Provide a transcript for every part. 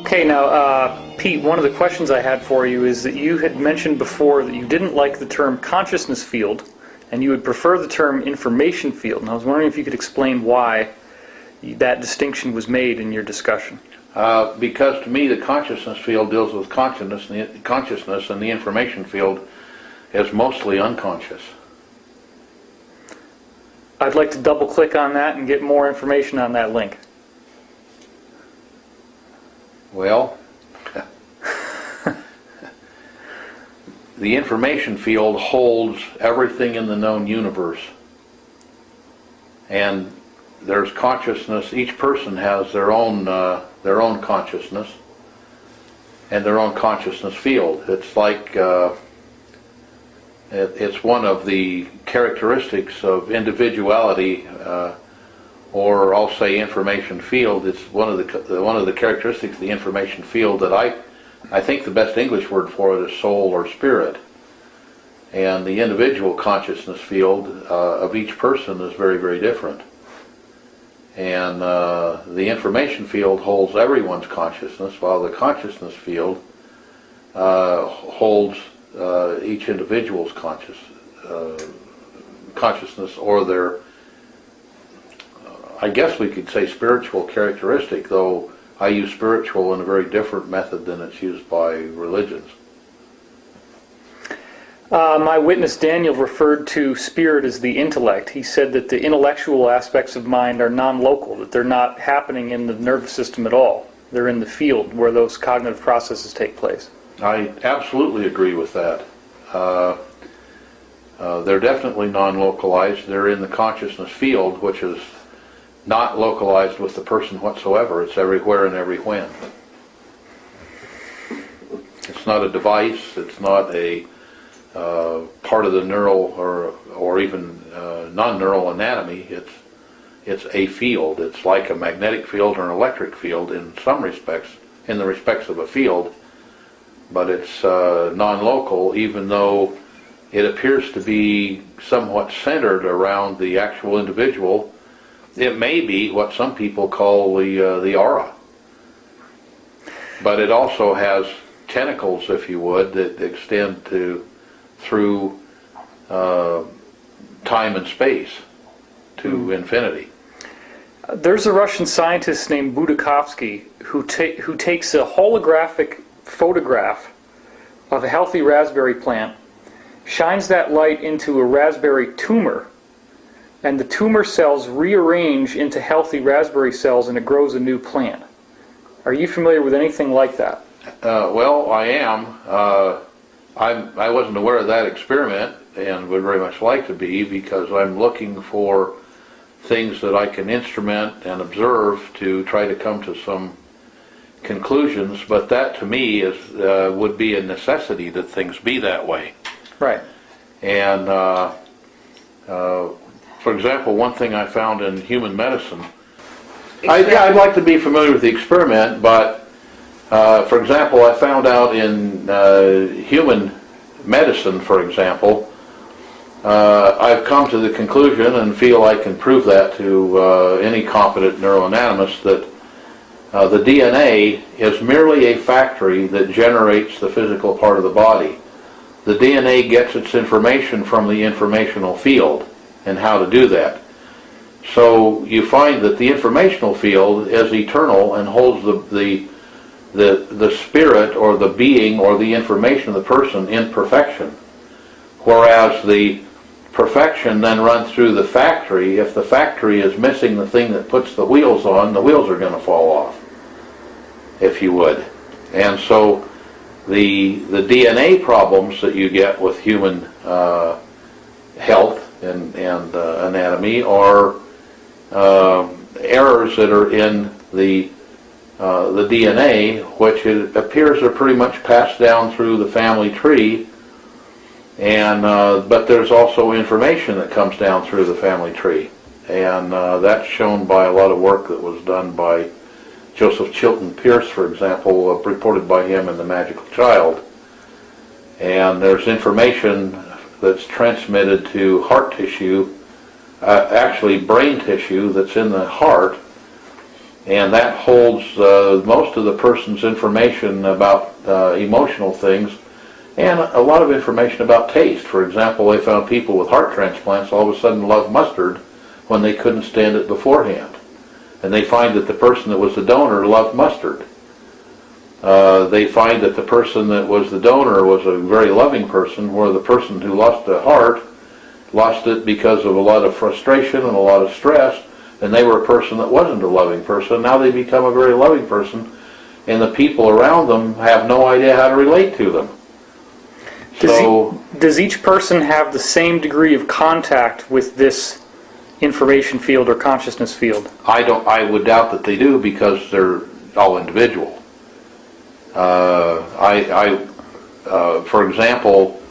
Okay, now, Pete, one of the questions I had for you is that you had mentioned before that you didn't like the term consciousness field, and you would prefer the term information field. And I was wondering if you could explain why that distinction was made in your discussion. Because to me, the consciousness field deals with consciousness, and the information field is mostly unconscious. I'd like to double-click on that and get more information on that link. Well, the information field holds everything in the known universe. And there's consciousness. Each person has their own consciousness and their own consciousness field. It's like it's one of the characteristics of individuality, or I'll say information field. It's one of the characteristics of the information field that I think the best English word for it is soul or spirit. And the individual consciousness field of each person is very, very different. And the information field holds everyone's consciousness, while the consciousness field holds each individual's consciousness, or their, I guess we could say, spiritual characteristic, though I use spiritual in a very different method than it's used by religions. My witness Daniel referred to spirit as the intellect. He said that the intellectual aspects of mind are non-local, that they're not happening in the nervous system at all. They're in the field where those cognitive processes take place. I absolutely agree with that. They're definitely non-localized. They're in the consciousness field, which is not localized with the person whatsoever. It's everywhere and every when. It's not a device. It's not a part of the neural or even non-neural anatomy. It's a field. It's like a magnetic field or an electric field in some respects, in the respects of a field, but it's non-local, even though it appears to be somewhat centered around the actual individual. It may be what some people call the aura, but it also has tentacles, if you would, that extend through time and space to infinity. There's a Russian scientist named Budakovsky who takes a holographic photograph of a healthy raspberry plant, shines that light into a raspberry tumor, and the tumor cells rearrange into healthy raspberry cells, and it grows a new plant. Are you familiar with anything like that? Well, I am. I wasn't aware of that experiment, and would very much like to be, because I'm looking for things that I can instrument and observe to try to come to some conclusions. But that, to me, would be a necessity that things be that way. Right. And for example, one thing I found in human medicine, I'd like to be familiar with the experiment, but for example, I found out in human medicine, for example, I've come to the conclusion, and feel I can prove that to any competent neuroanatomist, that the DNA is merely a factory that generates the physical part of the body. The DNA gets its information from the informational field, and how to do that. So you find that the informational field is eternal and holds the spirit or the being or the information of the person in perfection, whereas the perfection then runs through the factory. If the factory is missing the thing that puts the wheels on, the wheels are going to fall off, if you would. And so the DNA problems that you get with human health and anatomy are errors that are in the DNA, which it appears are pretty much passed down through the family tree, and but there's also information that comes down through the family tree, and that's shown by a lot of work that was done by Joseph Chilton Pierce, for example, reported by him in The Magical Child. And there's information that's transmitted to heart tissue, actually brain tissue that's in the heart, and that holds most of the person's information about emotional things and a lot of information about taste. For example, they found people with heart transplants all of a sudden love mustard when they couldn't stand it beforehand. And they find that the person that was the donor loved mustard. They find that the person that was the donor was a very loving person, where the person who lost the heart lost it because of a lot of frustration and a lot of stress, and they were a person that wasn't a loving person. Now they become a very loving person, and the people around them have no idea how to relate to them. Does each person have the same degree of contact with this information field or consciousness field? I would doubt that they do, because they're all individual. For example,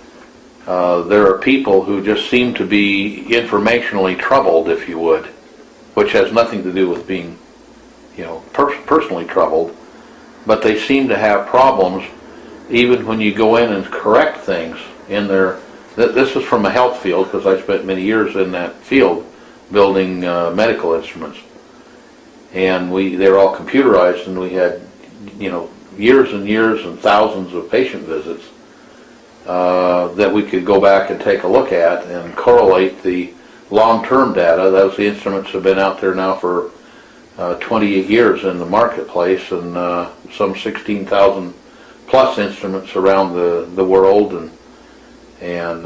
there are people who just seem to be informationally troubled, if you would, which has nothing to do with being, personally troubled, but they seem to have problems even when you go in and correct things in their. This is from a health field, because I spent many years in that field building medical instruments, and they're all computerized, and we had, years and years and thousands of patient visits that we could go back and take a look at and correlate the long-term data. Those instruments have been out there now for 28 years in the marketplace, and some 16,000 plus instruments around the world, and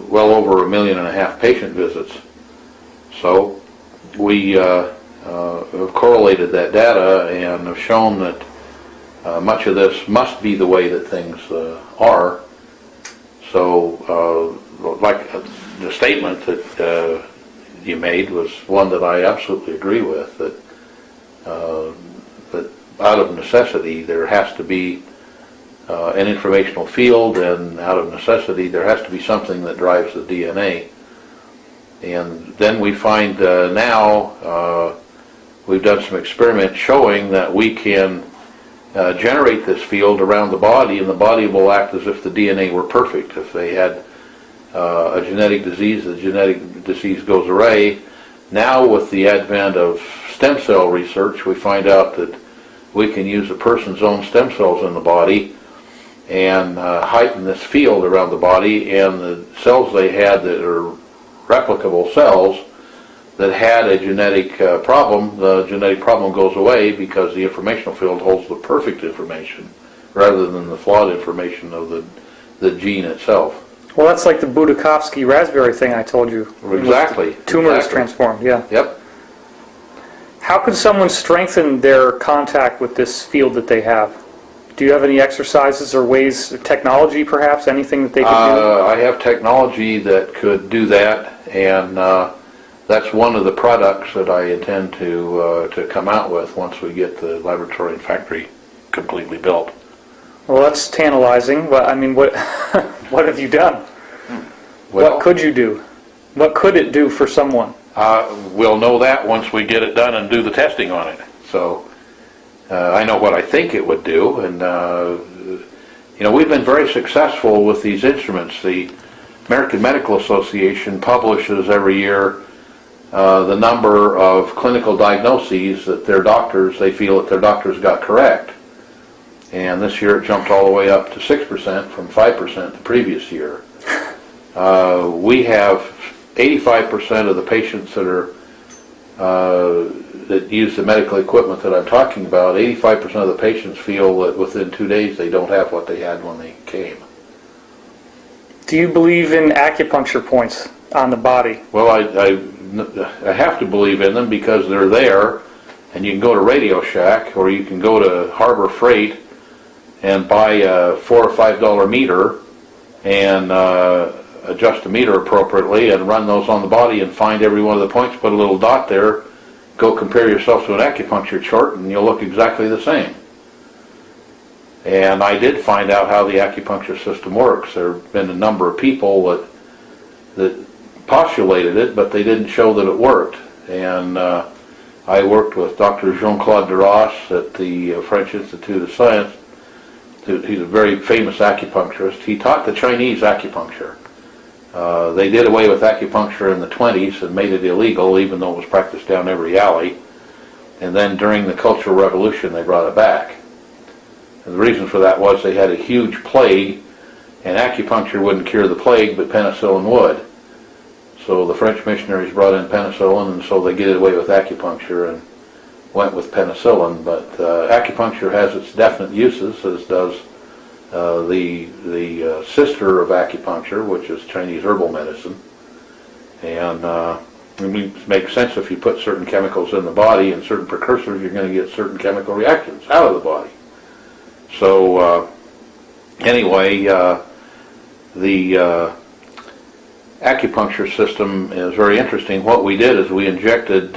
well over 1.5 million patient visits. So we have correlated that data and have shown that much of this must be the way that things are. So, like the statement that you made was one that I absolutely agree with, that out of necessity there has to be an informational field, and out of necessity there has to be something that drives the DNA. And then we find now, we've done some experiments showing that we can generate this field around the body, and the body will act as if the DNA were perfect. If they had a genetic disease, the genetic disease goes away. Now with the advent of stem cell research, we find out that we can use a person's own stem cells in the body and heighten this field around the body, and the cells they had that are replicable cells that had a genetic problem, the genetic problem goes away because the informational field holds the perfect information rather than the flawed information of the gene itself. Well, that's like the Budakowski raspberry thing I told you. Exactly. Tumor is transformed, yeah. Yep. How can someone strengthen their contact with this field that they have? Do you have any exercises or ways, technology perhaps, anything that they could do? I have technology that could do that, and that's one of the products that I intend to come out with once we get the laboratory and factory completely built. Well, that's tantalizing. But I mean, what what have you done? Well, what could you do? What could it do for someone? We'll know that once we get it done and do the testing on it. So I know what I think it would do, and we've been very successful with these instruments. The American Medical Association publishes every year the number of clinical diagnoses that they feel that their doctors got correct. And this year it jumped all the way up to 6% from 5% the previous year. We have 85% of the patients that use the medical equipment that I'm talking about, 85% of the patients feel that within 2 days they don't have what they had when they came. Do you believe in acupuncture points on the body? Well, I have to believe in them because they're there, and you can go to Radio Shack or you can go to Harbor Freight and buy a $4 or $5 meter and adjust the meter appropriately and run those on the body and find every one of the points, put a little dot there, go compare yourself to an acupuncture chart, and you'll look exactly the same. And I did find out how the acupuncture system works. There have been a number of people that postulated it, but they didn't show that it worked. And I worked with Dr. Jean-Claude Duras at the French Institute of Science. He's a very famous acupuncturist. He taught the Chinese acupuncture. They did away with acupuncture in the 20s and made it illegal, even though it was practiced down every alley. And then during the Cultural Revolution, they brought it back. And the reason for that was they had a huge plague, and acupuncture wouldn't cure the plague, but penicillin would. So the French missionaries brought in penicillin, and so they did away with acupuncture and went with penicillin. But acupuncture has its definite uses, as does the sister of acupuncture, which is Chinese herbal medicine. And it makes sense if you put certain chemicals in the body and certain precursors, you're going to get certain chemical reactions out of the body. So anyway, the acupuncture system is very interesting. What we did is we injected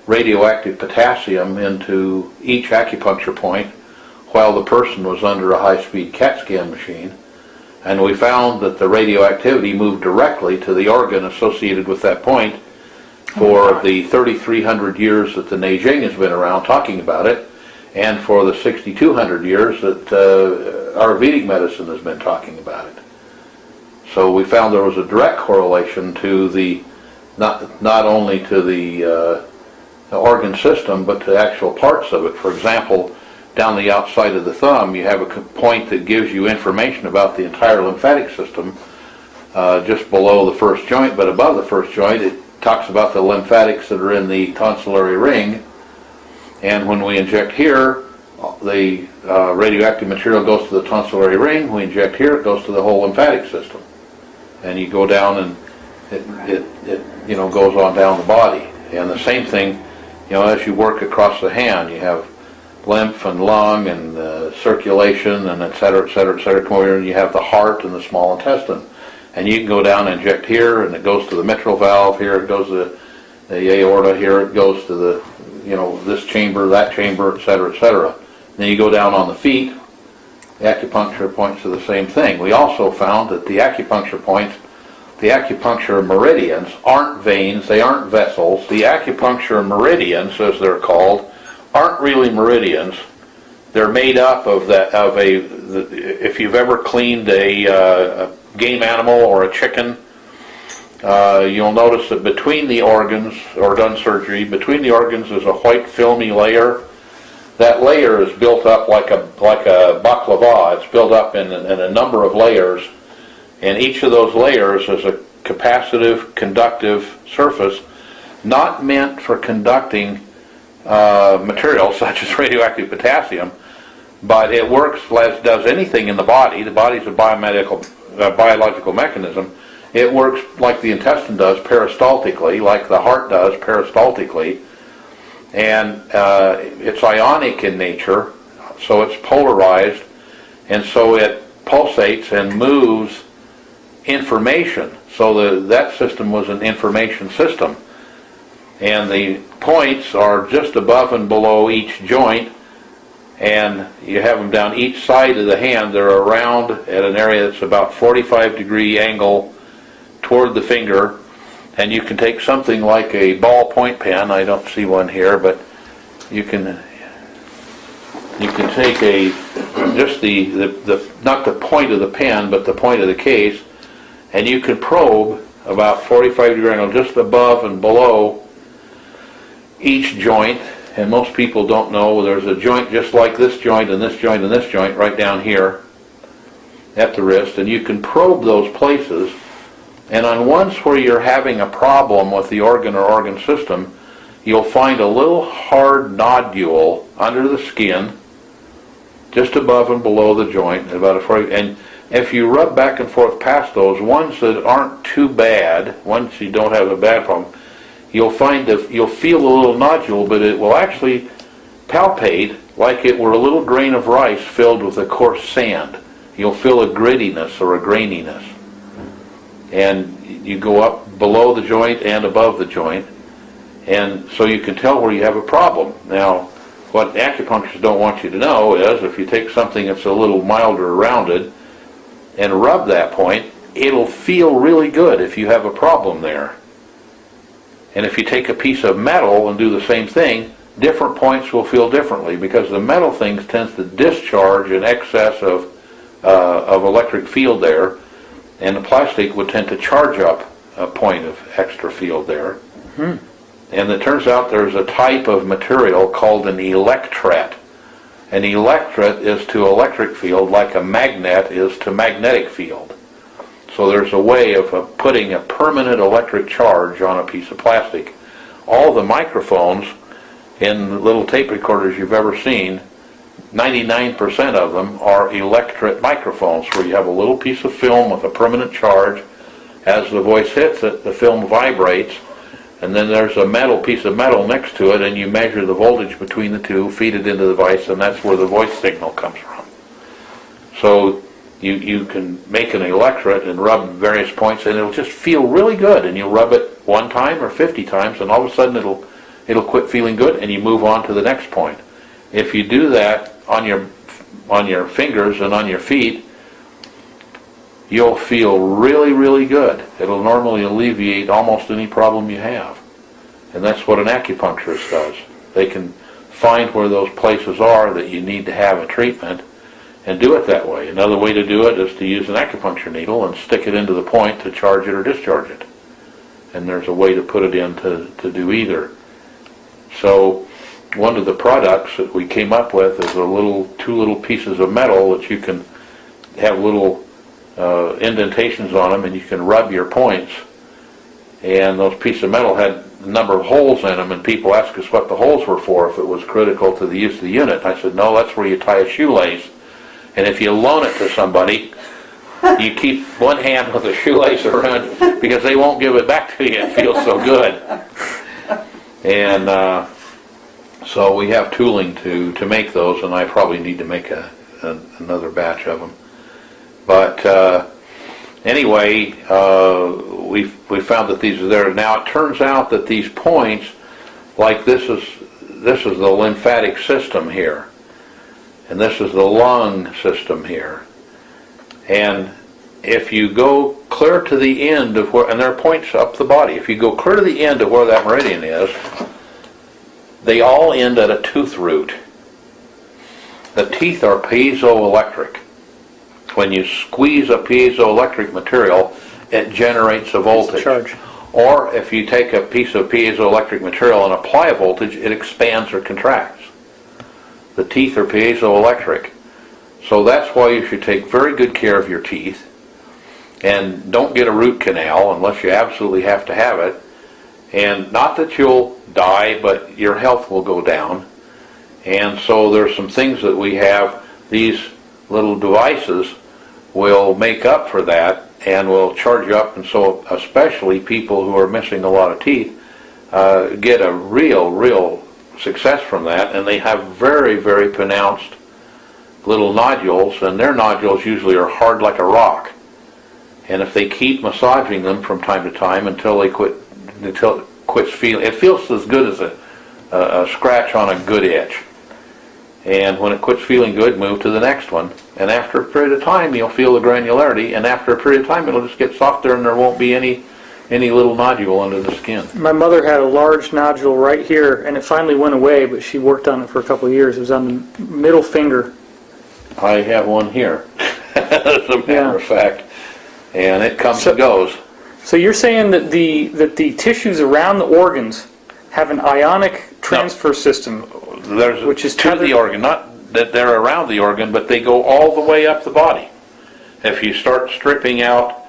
radioactive potassium into each acupuncture point while the person was under a high-speed CAT scan machine, and we found that the radioactivity moved directly to the organ associated with that point for the 3,300 years that the Neijing has been around talking about it, and for the 6,200 years that Ayurvedic medicine has been talking about it. So we found there was a direct correlation to the, not only to the organ system, but to actual parts of it. For example, down the outside of the thumb, you have a point that gives you information about the entire lymphatic system just below the first joint, but above the first joint it talks about the lymphatics that are in the tonsillary ring. And when we inject here, the radioactive material goes to the tonsillary ring. We inject here, it goes to the whole lymphatic system. And you go down and it goes on down the body. And the same thing, as you work across the hand, you have lymph and lung and circulation and et cetera, et cetera, et cetera. Come over here and you have the heart and the small intestine. And you can go down and inject here, and it goes to the mitral valve. Here it goes to the aorta. Here it goes to the, this chamber, that chamber, et cetera, et cetera. And then you go down on the feet. The acupuncture points to the same thing. We also found that the acupuncture points, the acupuncture meridians aren't veins, they aren't vessels. The acupuncture meridians, as they're called, aren't really meridians. They're made up of if you've ever cleaned a game animal or a chicken, you'll notice that between the organs, or done surgery, between the organs is a white filmy layer. That layer is built up like a baklava. It's built up in a number of layers, and each of those layers is a capacitive, conductive surface, not meant for conducting materials such as radioactive potassium, but it works as does anything in the body. The body is a biological mechanism. It works like the intestine does peristaltically, like the heart does peristaltically, and it's ionic in nature, so it's polarized, and so it pulsates and moves information. So that system was an information system, and the points are just above and below each joint, and you have them down each side of the hand. They're around at an area that's about 45-degree angle toward the finger, and you can take something like a ballpoint pen. I don't see one here, but you can take just the not the point of the pen, but the point of the case, and you can probe about 45-degree angle just above and below each joint. And most people don't know there's a joint just like this joint and this joint and this joint right down here at the wrist, and you can probe those places, and on ones where you're having a problem with the organ or organ system, you'll find a little hard nodule under the skin just above and below the joint, and if you rub back and forth past those ones that aren't too bad, once you don't have a bad problem, you'll feel a little nodule, but it will actually palpate like it were a little grain of rice filled with a coarse sand. You'll feel a grittiness or a graininess. And you go up below the joint and above the joint, and so you can tell where you have a problem. Now, what acupuncturists don't want you to know is if you take something that's a little milder rounded and rub that point, it'll feel really good if you have a problem there. And if you take a piece of metal and do the same thing, different points will feel differently, because the metal things tends to discharge an excess of electric field there, And the plastic would tend to charge up a point of extra field there. And it turns out there's a type of material called an electret. An electret is to electric field like a magnet is to magnetic field. So there's a way of putting a permanent electric charge on a piece of plastic. All the microphones in little tape recorders you've ever seen, 99% of them are electret microphones, where you have a little piece of film with a permanent charge. As the voice hits it, the film vibrates, and then there's a piece of metal next to it, and you measure the voltage between the two, feed it into the device, and that's where the voice signal comes from. So you can make an electret and rub various points, and it'll just feel really good. And you'll rub it 1 time or 50 times, and all of a sudden it'll quit feeling good, and you move on to the next point. If you do that on your fingers and on your feet, you'll feel really, really good. It'll normally alleviate almost any problem you have. And that's what an acupuncturist does. They can find where those places are that you need to have a treatment and do it that way. Another way to do it is to use an acupuncture needle and stick it into the point to charge it or discharge it. And there's a way to put it in to do either. So one of the products that we came up with is 2 little pieces of metal that you can have little indentations on them, and you can rub your points. And those pieces of metal had a number of holes in them, and people asked us what the holes were for, if it was critical to the use of the unit. I said, no, that's where you tie a shoelace. And if you loan it to somebody, you keep one hand with a shoelace around, because they won't give it back to you. It feels so good. And so we have tooling to make those, and I probably need to make another batch of them. But anyway, we found that these are there. Now it turns out that these points, like this is the lymphatic system here, and this is the lung system here. And if you go clear to the end of where, and there are points up the body, if you go clear to the end of where that meridian is, they all end at a tooth root. The teeth are piezoelectric. When you squeeze a piezoelectric material, it generates a voltage. Charge. Or if you take a piece of piezoelectric material and apply a voltage, it expands or contracts. The teeth are piezoelectric. So that's why you should take very good care of your teeth. And don't get a root canal unless you absolutely have to have it. And not that you'll die, but your health will go down. And so there's some things that we have. These little devices will make up for that and will charge you up. And so especially people who are missing a lot of teeth get a real success from that. And they have very, very pronounced little nodules, and their nodules usually are hard like a rock. And if they keep massaging them from time to time until it quits feeling, it feels as good as a scratch on a good itch. And when it quits feeling good, move to the next one. And after a period of time, you'll feel the granularity, and after a period of time, it'll just get softer, and there won't be any little nodule under the skin. My mother had a large nodule right here, and it finally went away, but she worked on it for a couple of years. It was on the middle finger. I have one here, as a matter of fact, and it comes and goes. So you're saying that the tissues around the organs have an ionic transfer system, which is to the organ, not that they're around the organ, but they go all the way up the body. If you start stripping out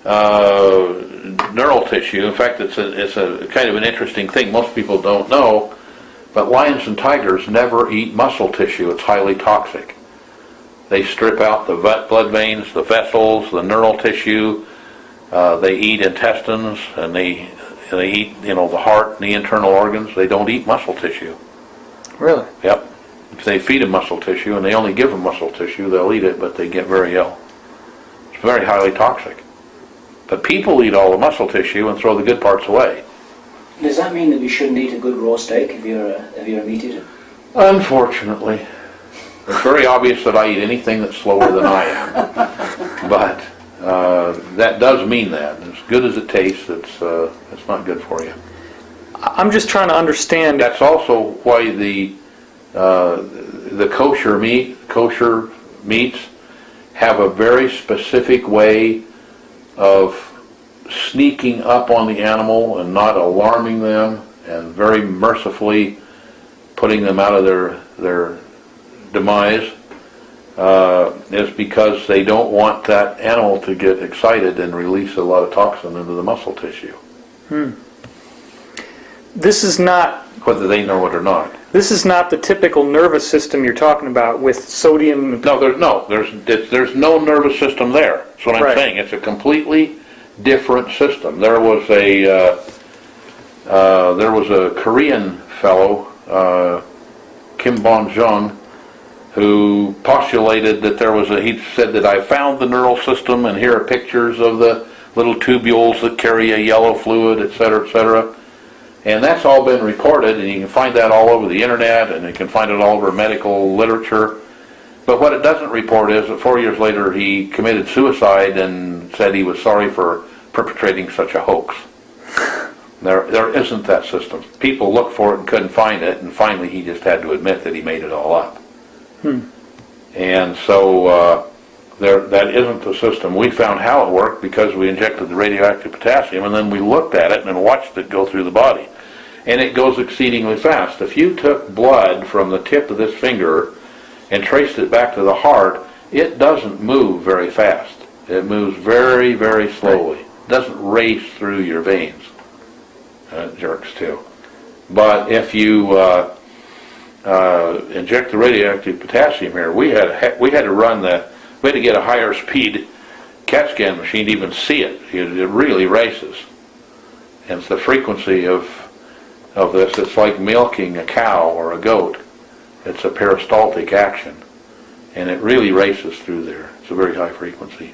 neural tissue, in fact, it's a kind of an interesting thing. Most people don't know, but lions and tigers never eat muscle tissue. It's highly toxic. They strip out the blood veins, the vessels, the neural tissue. They eat intestines, and they eat the heart and the internal organs. They don't eat muscle tissue. Really? Yep. If they feed them muscle tissue, and they only give them muscle tissue, they'll eat it, but they get very ill. It's very highly toxic. But people eat all the muscle tissue and throw the good parts away. Does that mean that we shouldn't eat a good raw steak if you're a meat eater? Unfortunately. It's very obvious that I eat anything that's slower than I am. But that does mean that. As good as it tastes, it's not good for you. I'm just trying to understand. That's also why the kosher meats have a very specific way of sneaking up on the animal and not alarming them and very mercifully putting them out of their demise is because they don't want that animal to get excited and release a lot of toxin into the muscle tissue. This is not, whether they know it or not. This is not the typical nervous system you're talking about with sodium. No, there's no nervous system there. That's what I'm saying. It's a completely different system. There was a Korean fellow, Kim Bon-jung, who postulated that he said that I found the neural system, and here are pictures of the little tubules that carry a yellow fluid, etc., etc. And that's all been reported, and you can find that all over the internet, and you can find it all over medical literature. But what it doesn't report is that 4 years later he committed suicide and said he was sorry for perpetrating such a hoax. There isn't that system. People looked for it and couldn't find it, and finally he just had to admit that he made it all up. And so that isn't the system. We found how it worked because we injected the radioactive potassium, and then we looked at it and watched it go through the body. And it goes exceedingly fast. If you took blood from the tip of this finger and traced it back to the heart, it doesn't move very fast. It moves very, very slowly. It doesn't race through your veins. It jerks too. But if you inject the radioactive potassium here, we had to get a higher speed CAT scan machine to even see it. It really races. And it's the frequency of this. It's like milking a cow or a goat. It's a peristaltic action, and it really races through there. It's a very high frequency.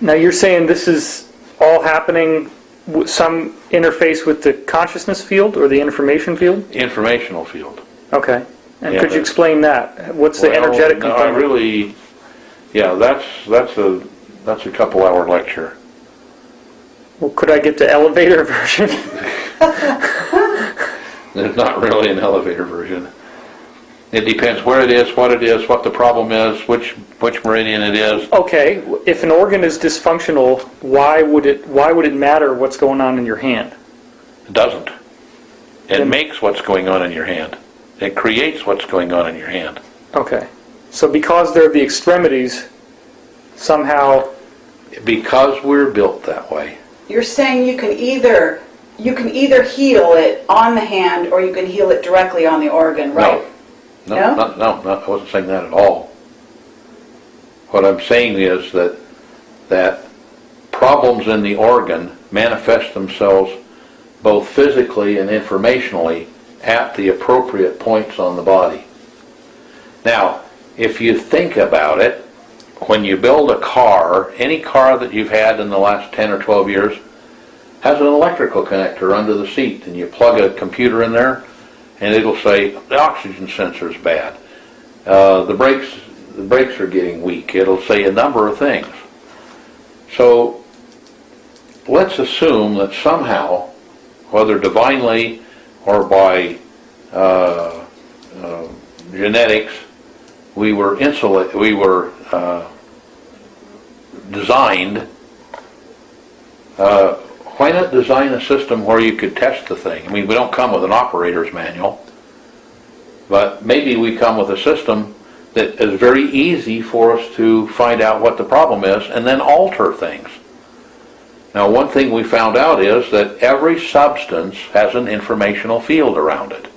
Now you're saying this is all happening with some interface with the consciousness field or the information field? Informational field. Okay. And could you explain that? What's the energetic component? That's a couple-hour lecture. Well, could I get the elevator version? There's not really an elevator version. It depends where it is, what the problem is, which meridian it is. Okay, if an organ is dysfunctional, why would it matter what's going on in your hand? It doesn't. It makes what's going on in your hand. It creates what's going on in your hand. Okay. So because they're the extremities, somehow... Because we're built that way. You're saying you can either heal it on the hand or you can heal it directly on the organ, right? No, I wasn't saying that at all. What I'm saying is that problems in the organ manifest themselves both physically and informationally at the appropriate points on the body. Now, if you think about it, when you build a car, any car that you've had in the last 10 or 12 years has an electrical connector under the seat, and you plug a computer in there, and it'll say the oxygen sensor is bad, the brakes are getting weak. It'll say a number of things. So let's assume that somehow, whether divinely or by genetics, we were designed. Why not design a system where you could test the thing? I mean, we don't come with an operator's manual, but maybe we come with a system that is very easy for us to find out what the problem is and then alter things. Now, one thing we found out is that every substance has an informational field around it.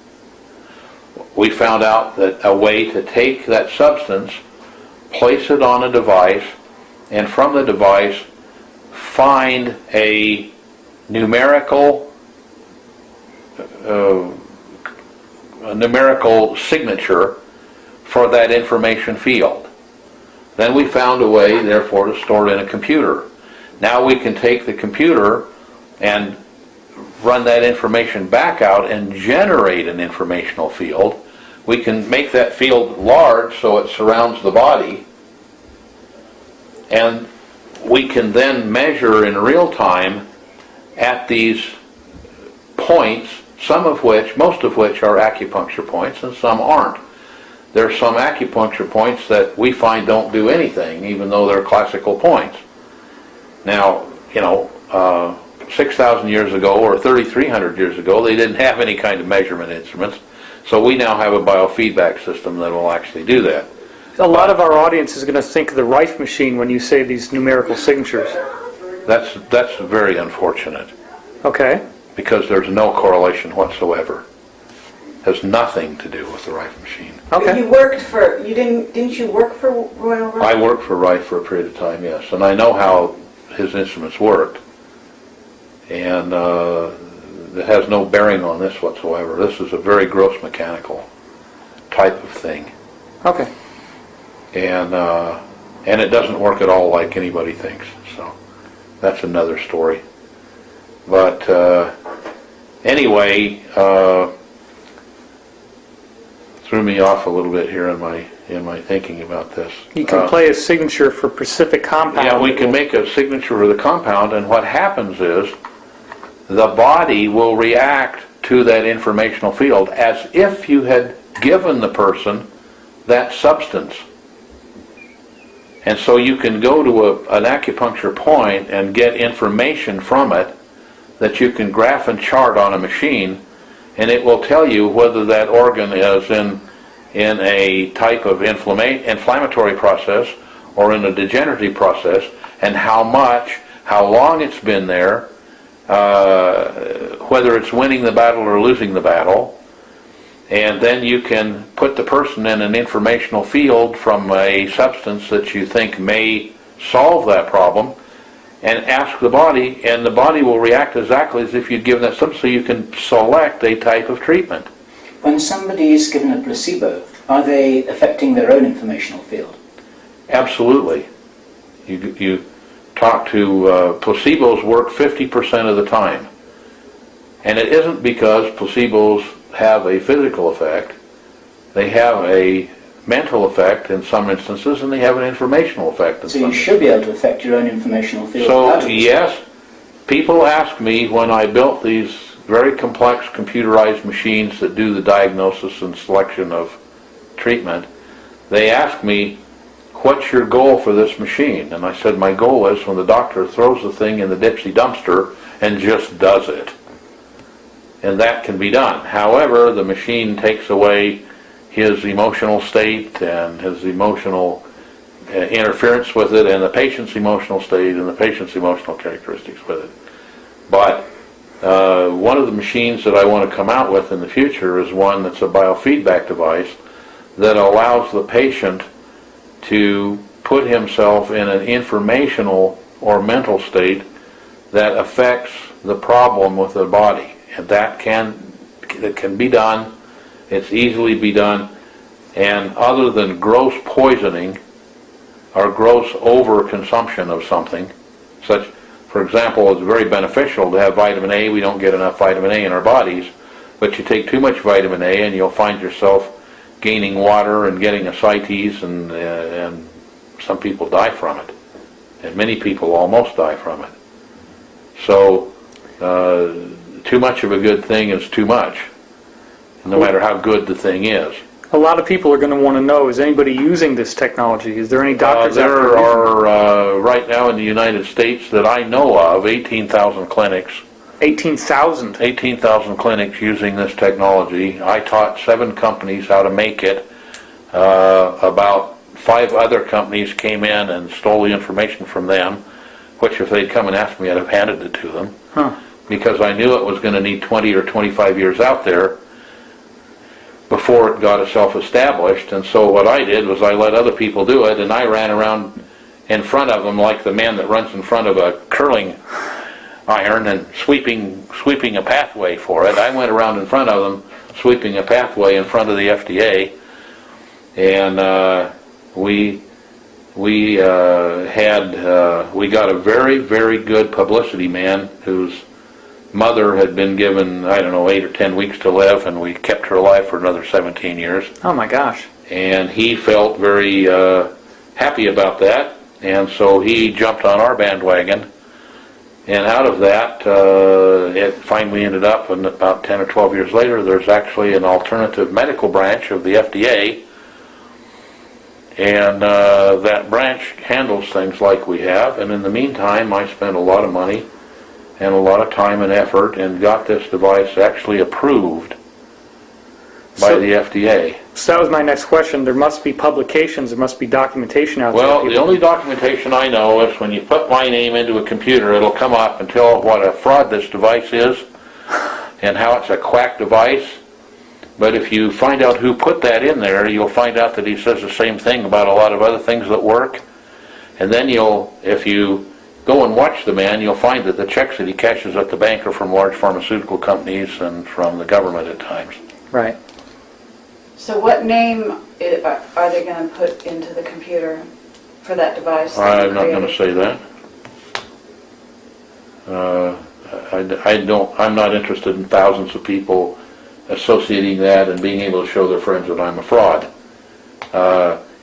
We found out that a way to take that substance, place it on a device, and from the device find a numerical signature for that information field. Then we found a way, therefore, to store it in a computer. Now we can take the computer and run that information back out and generate an informational field. We can make that field large so it surrounds the body, and we can then measure in real time at these points, most of which are acupuncture points and some aren't. There are some acupuncture points that we find don't do anything, even though they're classical points. Now, 6,000 years ago or 3,300 years ago, they didn't have any kind of measurement instruments. So we now have a biofeedback system that will actually do that. A lot of our audience is going to think of the Rife machine when you say these numerical signatures. That's very unfortunate. Okay. Because there's no correlation whatsoever. Has nothing to do with the Rife machine. Okay. You worked for, didn't you work for Royal Rife? I worked for Rife for a period of time, yes. And I know how his instruments worked. And it has no bearing on this whatsoever. This is a very gross mechanical type of thing. Okay. And it doesn't work at all like anybody thinks. So that's another story. But anyway, threw me off a little bit here in my thinking about this. You can play a signature for specific compound. Yeah, we can make a signature for the compound, and what happens is the body will react to that informational field as if you had given the person that substance. And so you can go to an acupuncture point and get information from it that you can graph and chart on a machine, and it will tell you whether that organ is in a type of inflammatory process or in a degenerative process, and how much, how long it's been there, whether it's winning the battle or losing the battle. And then you can put the person in an informational field from a substance that you think may solve that problem, and ask the body, and the body will react exactly as if you'd given that substance, so you can select a type of treatment. When somebody is given a placebo, are they affecting their own informational field? Absolutely. You talk to placebos work 50% of the time. And it isn't because placebos have a physical effect. They have a mental effect in some instances, and they have an informational effect in some instances. So you should be able to affect your own informational field. So, yes, people ask me when I built these very complex computerized machines that do the diagnosis and selection of treatment, they ask me, what's your goal for this machine? And I said, my goal is when the doctor throws the thing in the Dipsy dumpster and just does it. And that can be done. However, the machine takes away his emotional state and his emotional interference with it, and the patient's emotional state and the patient's emotional characteristics with it. But one of the machines that I want to come out with in the future is one that's a biofeedback device that allows the patient to put himself in an informational or mental state that affects the problem with the body. And that can be done. It's easily be done. And other than gross poisoning or gross overconsumption of something, such, for example, it's very beneficial to have vitamin A. We don't get enough vitamin A in our bodies, but you take too much vitamin A and you'll find yourself gaining water and getting ascites, and some people die from it. And many people almost die from it. So too much of a good thing is too much, no matter how good the thing is. A lot of people are going to want to know, is anybody using this technology? Is there any doctors out there? There are, right now in the United States that I know of, 18,000 clinics. 18,000? 18,000 clinics using this technology. I taught 7 companies how to make it. About 5 other companies came in and stole the information from them, which if they'd come and asked me, I'd have handed it to them. Huh. Because I knew it was going to need 20 or 25 years out there before it got itself established. And so what I did was I let other people do it, and I ran around in front of them like the man that runs in front of a curling iron and sweeping a pathway for it. I went around in front of them sweeping a pathway in front of the FDA, and we got a very, very good publicity man whose mother had been given, 8 or 10 weeks to live, and we kept her alive for another 17 years. Oh my gosh. And he felt very happy about that, and so he jumped on our bandwagon. And out of that, it finally ended up, and about 10 or 12 years later, there's actually an alternative medical branch of the FDA And that branch handles things like we have, and in the meantime I spent a lot of money and a lot of time and effort and got this device actually approved by the FDA. So that was my next question. There must be publications, there must be documentation out there. Well, the only documentation I know is when you put my name into a computer, it'll come up and tell what a fraud this device is and how it's a quack device. But if you find out who put that in there, you'll find out that he says the same thing about a lot of other things that work. And then if you go and watch the man, you'll find that the checks that he cashes at the bank are from large pharmaceutical companies and from the government at times. Right. So what name are they going to put into the computer for that device? I'm not going to say that. I'm not interested in thousands of people associating that and being able to show their friends that I'm a fraud.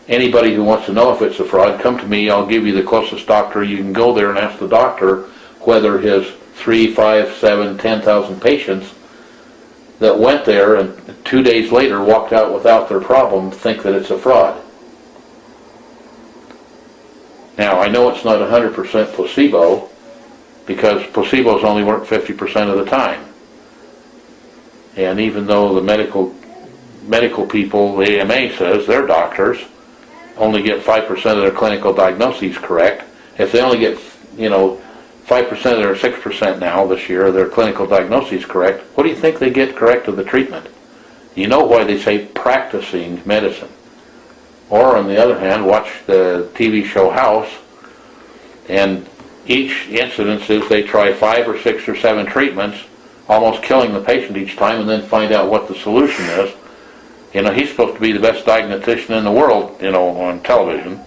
Anybody who wants to know if it's a fraud, come to me. I'll give you the closest doctor. You can go there and ask the doctor whether his 3, 5, 7, 10,000 patients that went there and 2 days later walked out without their problem think that it's a fraud. Now, I know it's not 100% placebo, because placebos only work 50% of the time. And even though the medical people, the AMA says, their doctors only get 5% of their clinical diagnoses correct, if they only get, 5% or 6% now this year, their clinical diagnoses correct, what do you think they get correct of the treatment? You know why they say practicing medicine. Or on the other hand, watch the TV show House, and each incidence is they try 5 or 6 or 7 treatments, almost killing the patient each time, and then find out what the solution is. He's supposed to be the best diagnostician in the world, on television.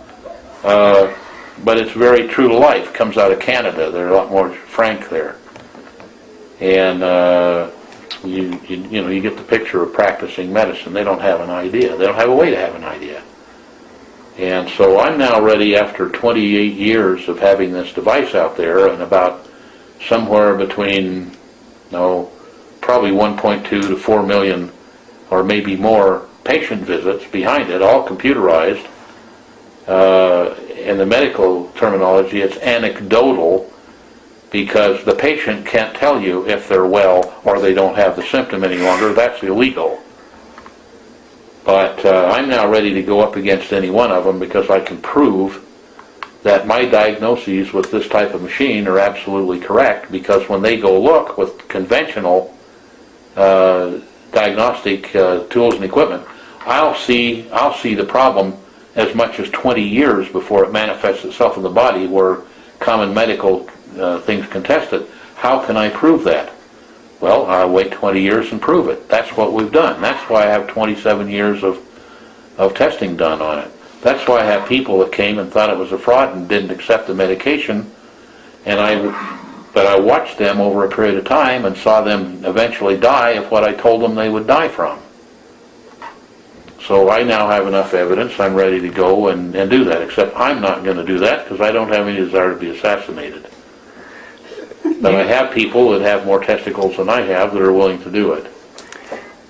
But it's very true to life. Comes out of Canada. They're a lot more frank there. And you get the picture of practicing medicine. They don't have an idea. They don't have a way to have an idea. And so I'm now ready, after 28 years of having this device out there, and about somewhere between, probably 1.2 to 4 million or maybe more patient visits behind it, all computerized. In the medical terminology, it's anecdotal, because the patient can't tell you if they're well or they don't have the symptom any longer. That's illegal. But I'm now ready to go up against any one of them, because I can prove that my diagnoses with this type of machine are absolutely correct, because when they go look with conventional diagnostic tools and equipment, I'll see the problem as much as 20 years before it manifests itself in the body, where common medical things can test it. How can I prove that? Well, I'll wait 20 years and prove it. That's what we've done. That's why I have 27 years of testing done on it. That's why I have people that came and thought it was a fraud and didn't accept the medication, but I watched them over a period of time and saw them eventually die of what I told them they would die from. So I now have enough evidence. I'm ready to go and do that, except I'm not going to do that because I don't have any desire to be assassinated. But I have people that have more testicles than I have that are willing to do it.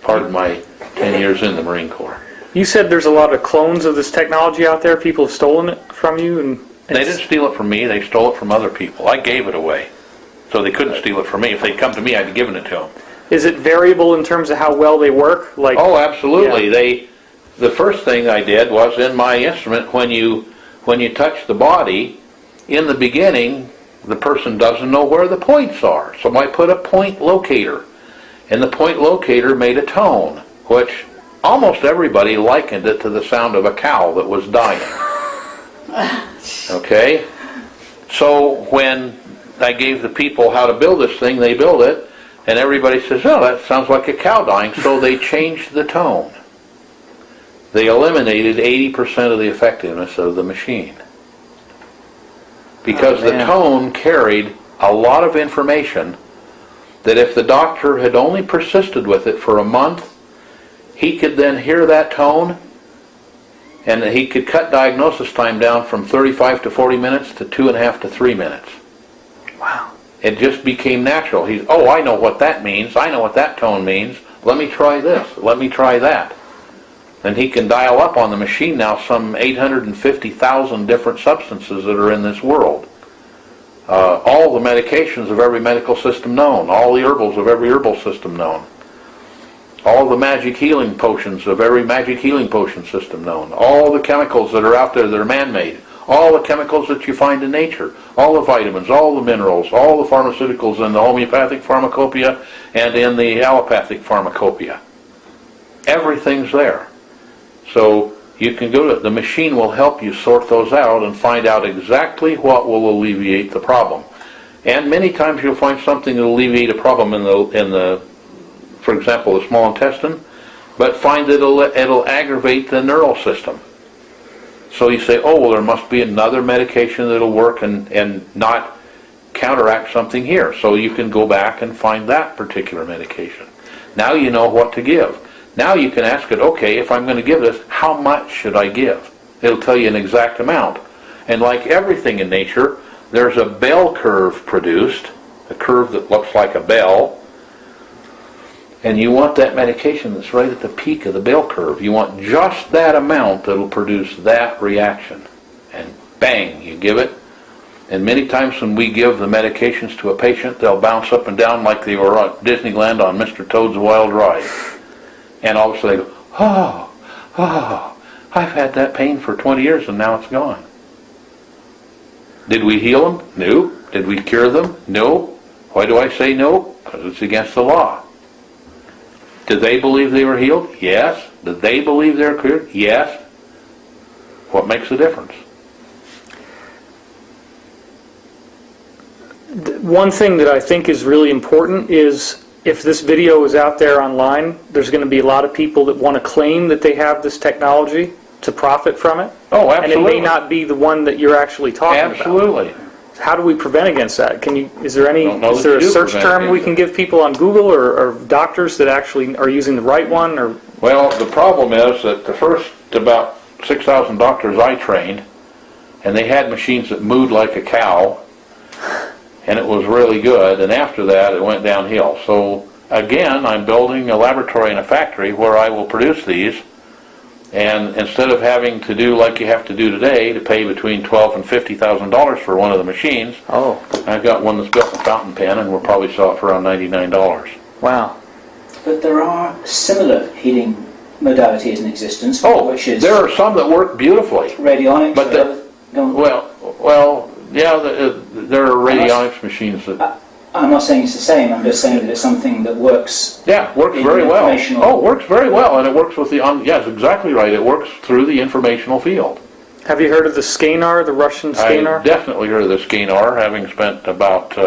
Pardon my 10 years in the Marine Corps. You said there's a lot of clones of this technology out there. People have stolen it from you, and they didn't steal it from me. They stole it from other people. I gave it away, so they couldn't steal it from me. If they'd come to me, I'd have given it to them. Is it variable in terms of how well they work? Oh, absolutely. Yeah. The first thing I did was, in my instrument, when you touch the body, in the beginning, the person doesn't know where the points are. So I put a point locator, and the point locator made a tone, which almost everybody likened it to the sound of a cow that was dying. Okay? So when I gave the people how to build this thing, they build it, and everybody says, oh, that sounds like a cow dying, so they changed the tone. They eliminated 80% of the effectiveness of the machine. Because the tone carried a lot of information that if the doctor had only persisted with it for a month, he could then hear that tone, and he could cut diagnosis time down from 35 to 40 minutes to 2.5 to 3 minutes. Wow. It just became natural. I know what that means. I know what that tone means. Let me try this. Let me try that. And he can dial up on the machine now some 850,000 different substances that are in this world. All the medications of every medical system known, all the herbals of every herbal system known, all the magic healing potions of every magic healing potion system known, all the chemicals that are out there that are man-made, all the chemicals that you find in nature, all the vitamins, all the minerals, all the pharmaceuticals in the homeopathic pharmacopoeia and in the allopathic pharmacopoeia. Everything's there. So you can go to the machine will help you sort those out and find out exactly what will alleviate the problem. And many times you'll find something that will alleviate a problem in the for example, the small intestine, but find that it'll aggravate the neural system. So you say, oh, well, there must be another medication that'll work and not counteract something here. So you can go back and find that particular medication. Now you know what to give. Now you can ask it, okay, if I'm going to give this, how much should I give? It'll tell you an exact amount. And like everything in nature, there's a bell curve produced, a curve that looks like a bell, and you want that medication that's right at the peak of the bell curve. You want just that amount that'll produce that reaction. And bang, you give it. And many times when we give the medications to a patient, they'll bounce up and down like they were at Disneyland on Mr. Toad's Wild Ride. And all of a sudden they go, oh, I've had that pain for 20 years and now it's gone. Did we heal them? No. Did we cure them? No. Why do I say no? Because it's against the law. Did they believe they were healed? Yes. Did they believe they were cured? Yes. What makes the difference? One thing that I think is really important is if this video is out there online, there's going to be a lot of people that want to claim that they have this technology to profit from it. Oh, absolutely. And it may not be the one that you're actually talking about. Absolutely. How do we prevent against that? Is there a search term we can give people on Google or doctors that actually are using the right one? Or well, the problem is that the first about 6,000 doctors I trained, and they had machines that mooed like a cow, and it was really good, and after that it went downhill. So again, I'm building a laboratory and a factory where I will produce these, and instead of having to do like you have to do today to pay between $12,000 and $50,000 for one of the machines, I've got one that's built in fountain pen and we'll probably sell it for around $99. Wow. But there are similar healing modalities in existence. Oh, which is there are some that work beautifully. Radionics. But there are radionics machines that... I'm not saying it's the same, I'm just saying that it's something that works. Yeah, works very well. Oh, works very well, and it works with the... yes, exactly right. It works through the informational field. Have you heard of the Scanar, the Russian Scanar? I've definitely heard of the Scanar, having spent about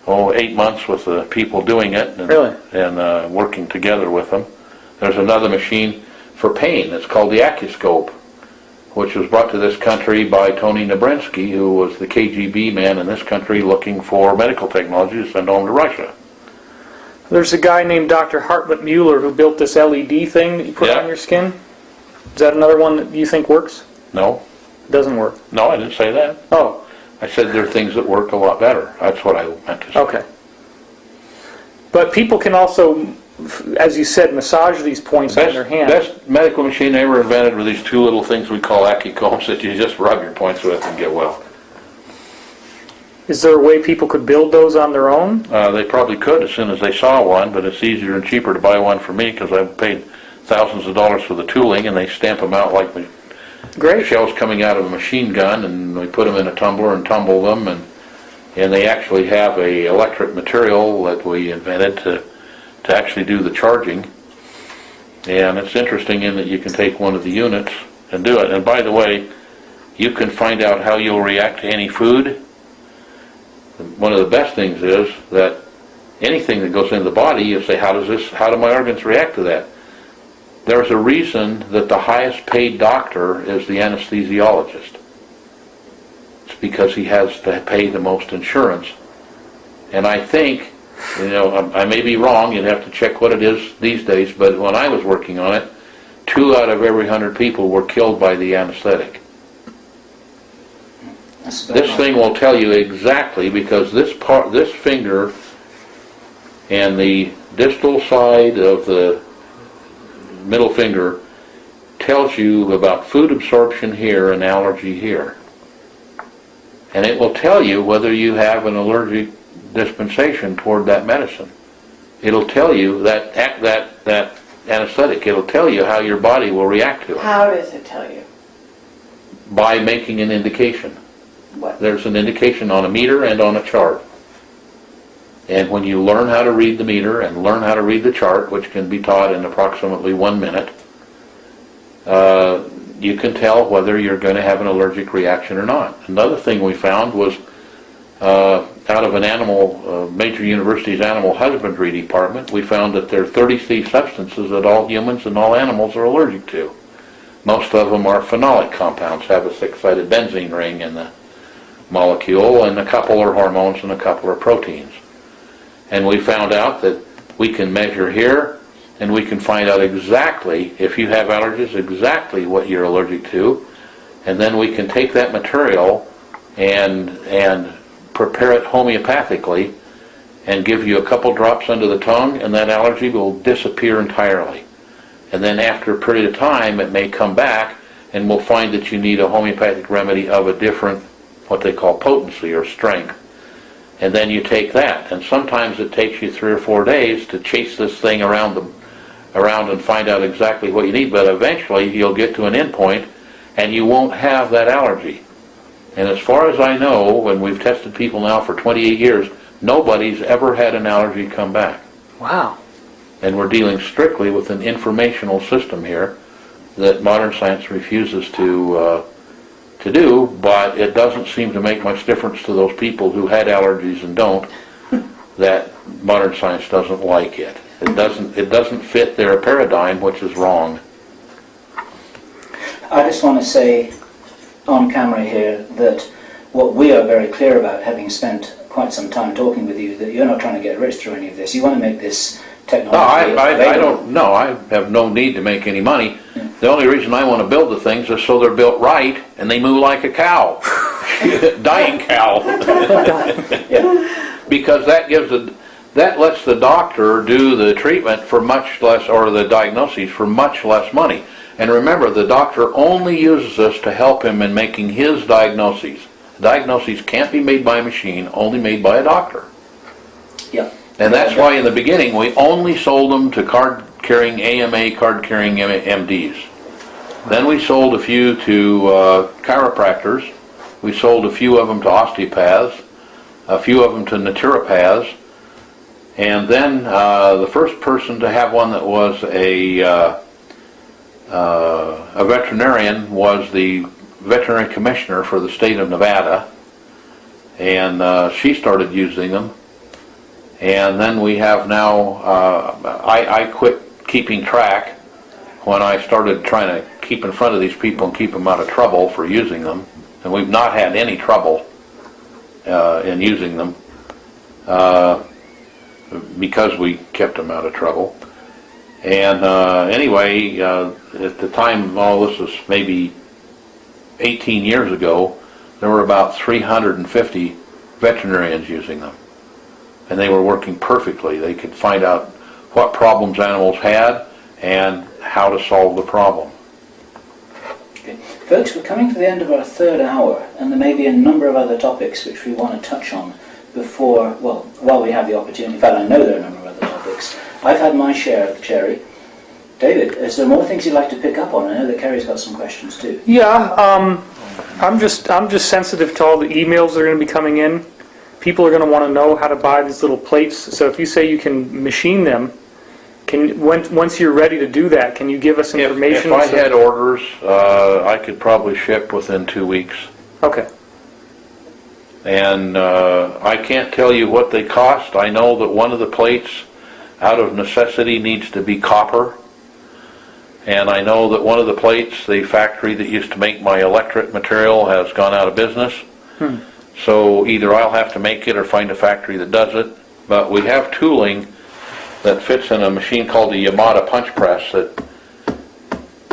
8 months with the people doing it and working together with them. There's another machine for pain. It's called the Acuscope, which was brought to this country by Tony Nabrensky, who was the KGB man in this country looking for medical technology to send home to Russia. There's a guy named Dr. Hartmut Mueller who built this LED thing that you put on your skin. Is that another one that you think works? No. It doesn't work? No, I didn't say that. Oh. I said there are things that work a lot better. That's what I meant to say. Okay. But people can also, as you said, massage these points on their hand. The best medical machine ever invented were these two little things we call Accucombs that you just rub your points with and get well. Is there a way people could build those on their own? They probably could as soon as they saw one, but it's easier and cheaper to buy one for me because I've paid thousands of dollars for the tooling, and they stamp them out like the shells coming out of a machine gun, and we put them in a tumbler and tumble them, and they actually have a electric material that we invented to actually do the charging. And it's interesting in that you can take one of the units and do it. And by the way, you can find out how you'll react to any food. One of the best things is that anything that goes into the body, you say, how do my organs react to that? There's a reason that the highest paid doctor is the anesthesiologist. It's because he has to pay the most insurance. And I think, I may be wrong, you'd have to check what it is these days, but when I was working on it, 2 out of every 100 people were killed by the anesthetic. This thing will tell you exactly, because this finger and the distal side of the middle finger tells you about food absorption here and allergy here. And it will tell you whether you have an allergic dispensation toward that medicine. It'll tell you that anesthetic. It'll tell you how your body will react to it. How does it tell you? By making an indication. What? There's an indication on a meter and on a chart. And when you learn how to read the meter and learn how to read the chart, which can be taught in approximately 1 minute, you can tell whether you're going to have an allergic reaction or not. Another thing we found was out of an major university's animal husbandry department, we found that there are 33 substances that all humans and all animals are allergic to. Most of them are phenolic compounds, have a 6-sided benzene ring in the molecule, and a couple are hormones and a couple are proteins. And we found out that we can measure here, and we can find out exactly, if you have allergies, exactly what you're allergic to, and then we can take that material and prepare it homeopathically and give you a couple drops under the tongue, and that allergy will disappear entirely. And then after a period of time, it may come back, and we'll find that you need a homeopathic remedy of a different, what they call potency or strength. And then you take that. And sometimes it takes you 3 or 4 days to chase this thing around and find out exactly what you need. But eventually you'll get to an end point, and you won't have that allergy. And as far as I know, when we've tested people now for 28 years, nobody's ever had an allergy come back. Wow. And we're dealing strictly with an informational system here that modern science refuses to do, but it doesn't seem to make much difference to those people who had allergies and don't, that modern science doesn't like it. It doesn't fit their paradigm, which is wrong. I just want to say on camera here that what we are very clear about, having spent quite some time talking with you, that you're not trying to get rich through any of this. You want to make this technology available. I have no need to make any money. Yeah. The only reason I want to build the things is so they're built right and they moo like a cow. Dying cow. Yeah. Because that lets the doctor do the treatment for much less, or the diagnoses for much less money. And remember, the doctor only uses this to help him in making his diagnoses. Diagnoses can't be made by a machine, only made by a doctor. Yeah. And that's why in the beginning we only sold them to card-carrying AMA, card-carrying MDs. Then we sold a few to chiropractors. We sold a few of them to osteopaths, a few of them to naturopaths. And then the first person to have one that was a veterinarian was the veterinary commissioner for the state of Nevada. And she started using them. And then we have now, I quit keeping track when I started trying to keep in front of these people and keep them out of trouble for using them. And we've not had any trouble in using them because we kept them out of trouble. And anyway, at the time, all this was maybe 18 years ago, there were about 350 veterinarians using them. And they were working perfectly. They could find out what problems animals had and how to solve the problem. Okay. Folks, we're coming to the end of our third hour, and there may be a number of other topics which we want to touch on before, well, while we have the opportunity. In fact, I know there are a number of other topics. I've had my share of the cherry. David, is there more things you'd like to pick up on? I know that Kerry's got some questions too. Yeah, I'm just sensitive to all the emails that are going to be coming in. People are going to want to know how to buy these little plates. So if you say you can machine them, once you're ready to do that, can you give us information? If I had orders, I could probably ship within 2 weeks. Okay. And I can't tell you what they cost. I know that one of the plates, out of necessity, needs to be copper. And I know that one of the plates, the factory that used to make my electret material, has gone out of business. So either I'll have to make it or find a factory that does it. But we have tooling that fits in a machine called the Yamada punch press that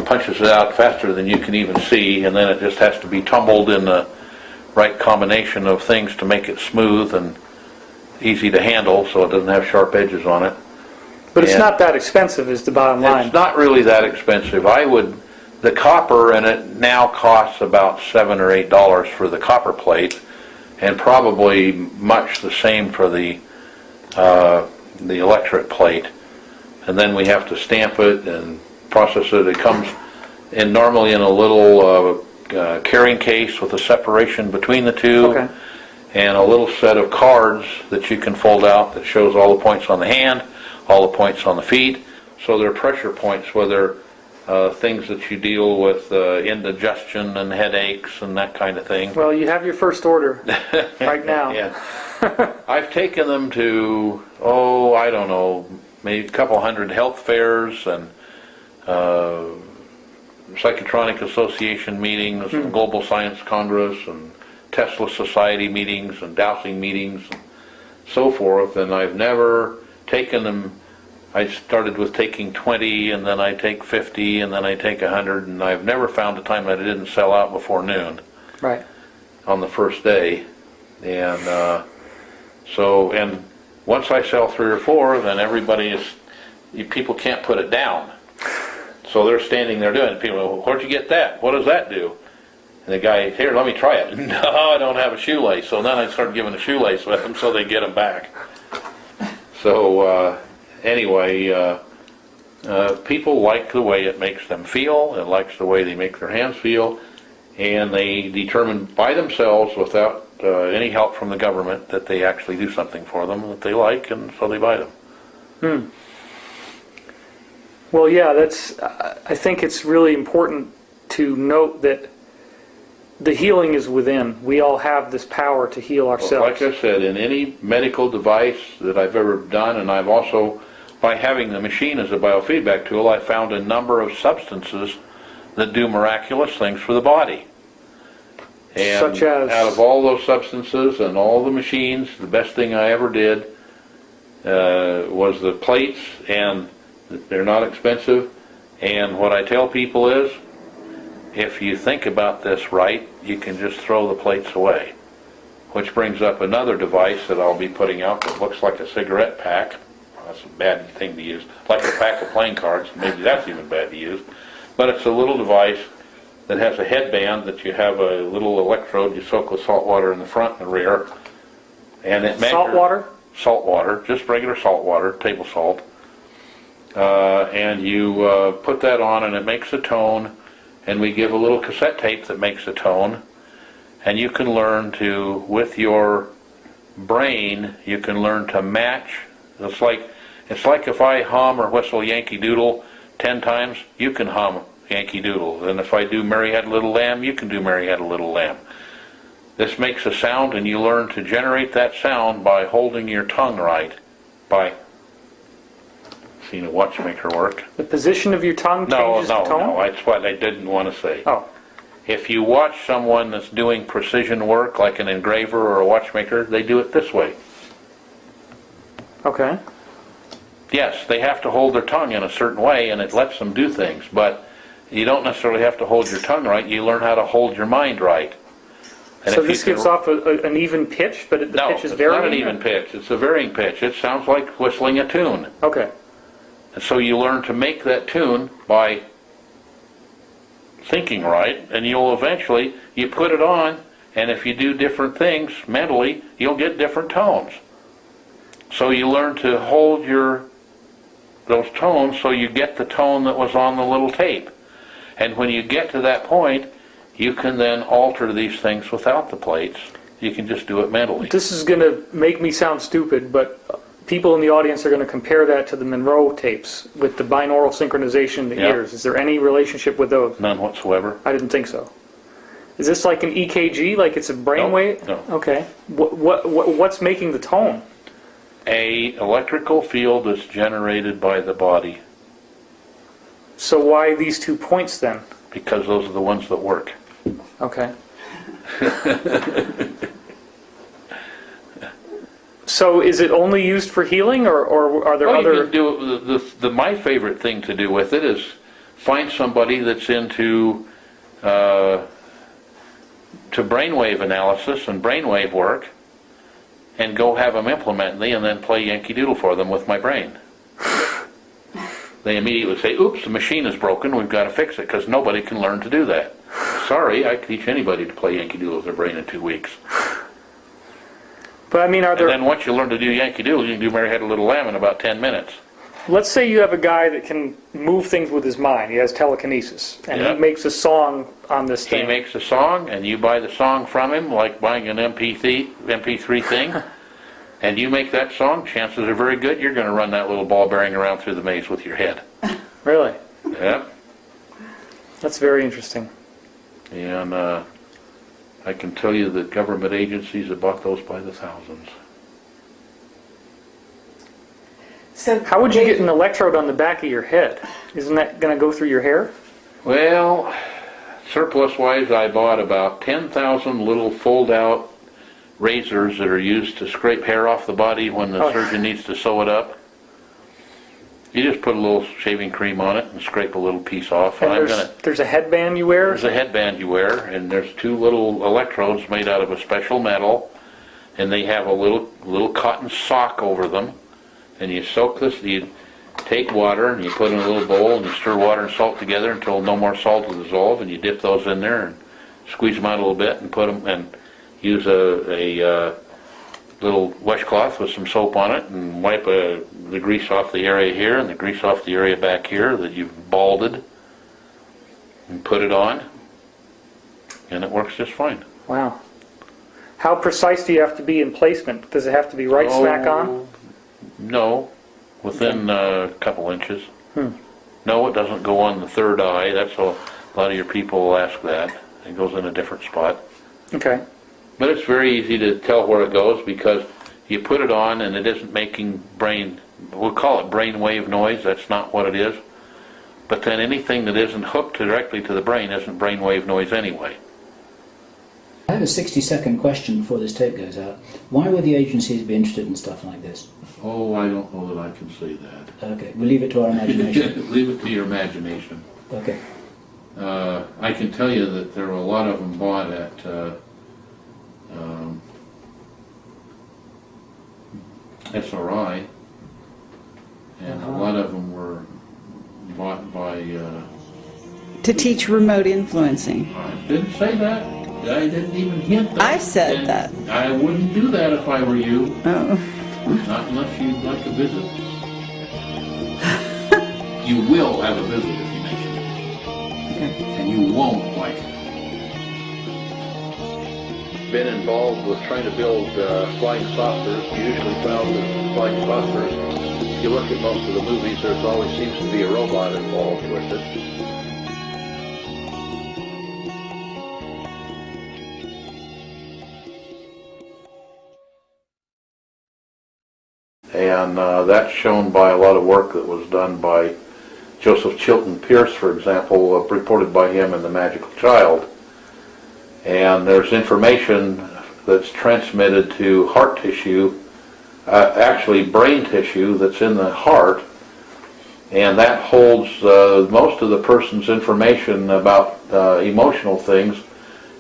punches it out faster than you can even see, and then it just has to be tumbled in the right combination of things to make it smooth and easy to handle so it doesn't have sharp edges on it. But it's not that expensive is the bottom line. It's not really that expensive. the copper in it now costs about $7 or $8 for the copper plate, and probably much the same for the electric plate. And then we have to stamp it and process it. It comes in normally in a little carrying case with a separation between the two, Okay. and a little set of cards that you can fold out that shows all the points on the hand, all the points on the feet. So they're pressure points, whether things that you deal with indigestion and headaches and that kind of thing. Well, you have your first order right now. Yeah. I've taken them to, I don't know, maybe a couple hundred health fairs and Psychotronic Association meetings and Global Science Congress and Tesla Society meetings and dowsing meetings and so forth, and I've never taken them. I started with taking 20, and then I take 50, and then I take 100, and I've never found a time that it didn't sell out before noon. Right. On the first day. And and once I sell 3 or 4, then people can't put it down. So they're standing there doing it. People go, where'd you get that? What does that do? And the guy, here, let me try it. No, I don't have a shoelace. So then I start giving a shoelace with them so they get them back. So anyway, people like the way it makes them feel. It likes the way they make their hands feel. And they determine by themselves, without any help from the government, that they actually do something for them that they like, and so they buy them. Well, yeah, I think it's really important to note that the healing is within. We all have this power to heal ourselves. Well, like I said, in any medical device that I've ever done, and I've also, by having the machine as a biofeedback tool, I found a number of substances that do miraculous things for the body. And such as? Out of all those substances and all the machines, the best thing I ever did was the plates, and they're not expensive. And what I tell people is, if you think about this right, you can just throw the plates away. Which brings up another device that I'll be putting out that looks like a cigarette pack. That's a bad thing to use. Like a pack of playing cards. Maybe that's even bad to use. But it's a little device that has a headband that you have a little electrode you soak with salt water in the front and the rear. And it measures... Salt water? Salt water. Just regular salt water, table salt. And you put that on and it makes a tone. And we give a little cassette tape that makes a tone. And you can learn to, with your brain, you can learn to match. It's like if I hum or whistle Yankee Doodle 10 times, you can hum Yankee Doodle. And if I do Mary Had a Little Lamb, you can do Mary Had a Little Lamb. This makes a sound, and you learn to generate that sound by holding your tongue right. By seeing a watchmaker work. The position of your tongue changes the tone? No, that's what I didn't want to say. Oh. If you watch someone that's doing precision work, like an engraver or a watchmaker, they do it this way. Okay. Yes, they have to hold their tongue in a certain way, and it lets them do things, but you don't necessarily have to hold your tongue right. You learn how to hold your mind right. And so this gives off an even pitch, but the pitch is varying? No, it's not an even pitch. It's a varying pitch. It sounds like whistling a tune. Okay. And so you learn to make that tune by thinking right, and you'll eventually, you put it on, and if you do different things mentally, you'll get different tones. So you learn to hold those tones so you get the tone that was on the little tape. And when you get to that point, you can then alter these things without the plates. You can just do it mentally. This is going to make me sound stupid, but people in the audience are going to compare that to the Monroe tapes with the binaural synchronization in the ears. Is there any relationship with those? None whatsoever. I didn't think so. Is this like an EKG, like it's a brainwave? No. Okay. What's making the tone? A electrical field that's generated by the body. So why these 2 points then? Because those are the ones that work. Okay. So is it only used for healing, or are there other... You can do, my favorite thing to do with it is find somebody that's into to brainwave analysis and brainwave work, and go have them implement me and then play Yankee Doodle for them with my brain. they immediately say, oops, the machine is broken, we've got to fix it, because nobody can learn to do that. Sorry, I could teach anybody to play Yankee Doodle with their brain in 2 weeks. But I mean, are there... And then once you learn to do Yankee Doodle, you can do Mary Had a Little Lamb in about 10 minutes. Let's say you have a guy that can move things with his mind. He has telekinesis, and Yep. he makes a song on this thing. He makes a song, and you buy the song from him, like buying an MP3 thing, and you make that song, chances are very good you're going to run that little ball bearing around through the maze with your head. Really? Yep. That's very interesting. And I can tell you that government agencies have bought those by the thousands. So How would you get an electrode on the back of your head? Isn't that going to go through your hair? Well, surplus-wise, I bought about 10,000 little fold-out razors that are used to scrape hair off the body when the surgeon needs to sew it up. You just put a little shaving cream on it and scrape a little piece off. And there's a headband you wear? There's a headband you wear, and there's 2 little electrodes made out of a special metal, and they have a little cotton sock over them. And you soak this, you take water and you put it in a little bowl and you stir water and salt together until no more salt will dissolve, and you dip those in there and squeeze them out a little bit and put them, and use a little washcloth with some soap on it and wipe the grease off the area here and the grease off the area back here that you've balded, and put it on, and it works just fine. Wow. How precise do you have to be in placement? Does it have to be right smack on? No, within a couple inches. No, it doesn't go on the third eye. That's a lot of your people will ask that. It goes in a different spot. Okay. But it's very easy to tell where it goes because you put it on and it isn't making we'll call it brainwave noise. That's not what it is. But then anything that isn't hooked directly to the brain isn't brainwave noise anyway. I have a 60-second question before this tape goes out. Why would the agencies be interested in stuff like this? Oh, I don't know that I can say that. Okay, we'll leave it to our imagination. Leave it to your imagination. Okay. I can tell you that there were a lot of them bought at SRI, and a lot of them were bought by... To teach remote influencing. I didn't say that. I didn't even hint that. I said And that. I wouldn't do that if I were you. Oh. Not unless you'd like a visit. You will have a visit if you mention it. Okay. And you won't like it. Been involved with trying to build flying saucers. You usually found that flying saucers, if you look at most of the movies, there's always seems to be a robot involved with it. And that's shown by a lot of work that was done by Joseph Chilton Pierce, for example, reported by him in The Magical Child. And there's information that's transmitted to heart tissue, actually brain tissue that's in the heart, and that holds most of the person's information about emotional things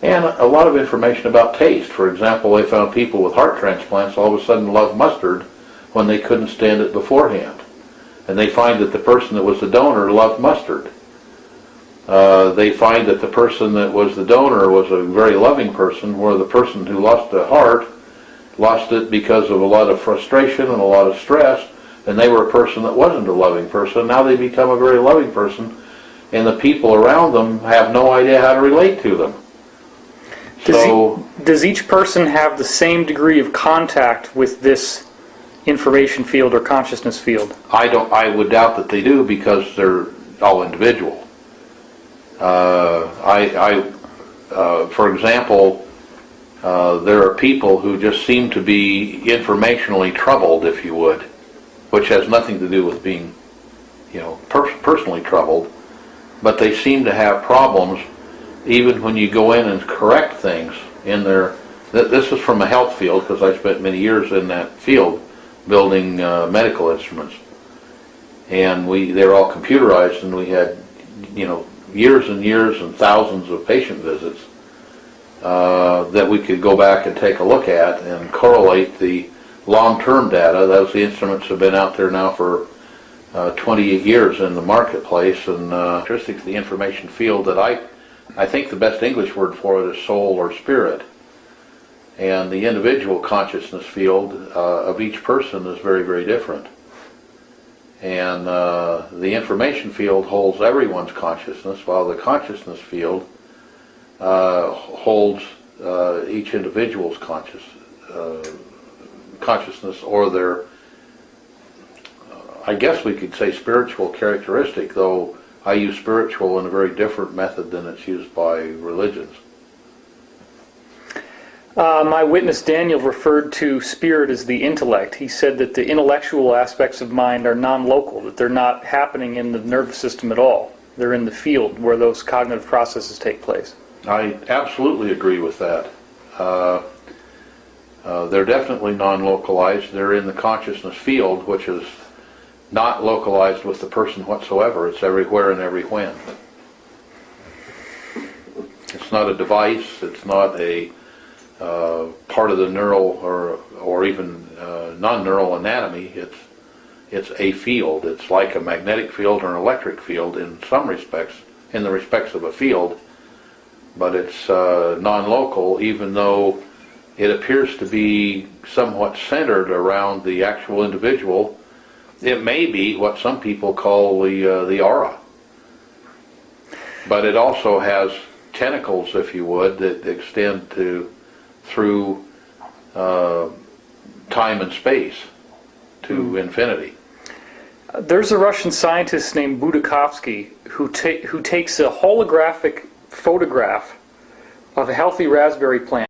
and a lot of information about taste. For example, they found people with heart transplants all of a sudden love mustard when they couldn't stand it beforehand. And they find that the person that was the donor loved mustard. They find that the person that was the donor was a very loving person, where the person who lost the heart lost it because of a lot of frustration and a lot of stress, and they were a person that wasn't a loving person. Now they become a very loving person, and the people around them have no idea how to relate to them. Does each person have the same degree of contact with this information field or consciousness field? I would doubt that they do, because they're all individual. For example, there are people who just seem to be informationally troubled, if you would, which has nothing to do with being, personally troubled, but they seem to have problems even when you go in and correct things in their... This is from a health field, because I spent many years in that field building medical instruments, and they were all computerized, and we had years and years and thousands of patient visits that we could go back and take a look at and correlate the long-term data. Those instruments have been out there now for 28 years in the marketplace, and characteristics of the information field that I think the best English word for it is soul or spirit. And the individual consciousness field of each person is very, very different. And the information field holds everyone's consciousness, while the consciousness field holds each individual's consciousness, or their, I guess we could say, spiritual characteristic, though I use spiritual in a very different method than it's used by religions. My witness Daniel referred to spirit as the intellect. He said that the intellectual aspects of mind are non-local, that they're not happening in the nervous system at all. They're in the field where those cognitive processes take place. I absolutely agree with that. They're definitely non-localized. They're in the consciousness field, which is not localized with the person whatsoever. It's everywhere and every when. It's not a device. It's not a part of the neural or even non-neural anatomy. It's a field. It's like a magnetic field or an electric field in some respects, in the respects of a field, but it's non-local, even though it appears to be somewhat centered around the actual individual. It may be what some people call the aura, but it also has tentacles, if you would, that extend through time and space to infinity. There's a Russian scientist named Budakovsky who takes a holographic photograph of a healthy raspberry plant.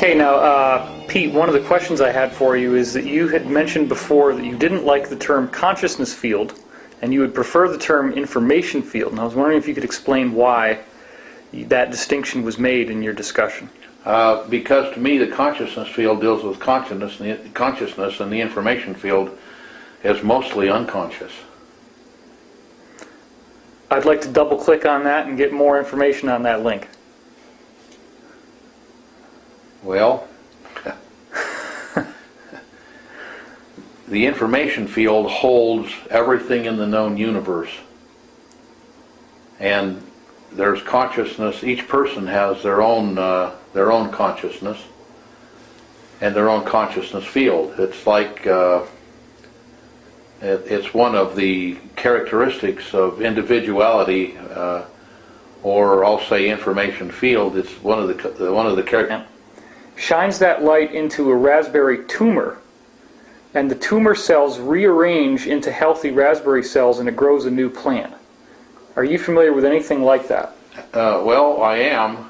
Okay, now, Pete, one of the questions I had for you is that you had mentioned before that you didn't like the term consciousness field, and you would prefer the term information field. And I was wondering if you could explain why that distinction was made in your discussion. Because to me, the consciousness field deals with consciousness, and the information field is mostly unconscious. I'd like to double-click on that and get more information on that link. Well, the information field holds everything in the known universe. And there's consciousness. Each person has their own consciousness and their own consciousness field. It's like it's one of the characteristics of individuality, or I'll say information field. It's one of the characteristics. Shines that light into a raspberry tumor, and the tumor cells rearrange into healthy raspberry cells, and it grows a new plant. Are you familiar with anything like that? Well, I am.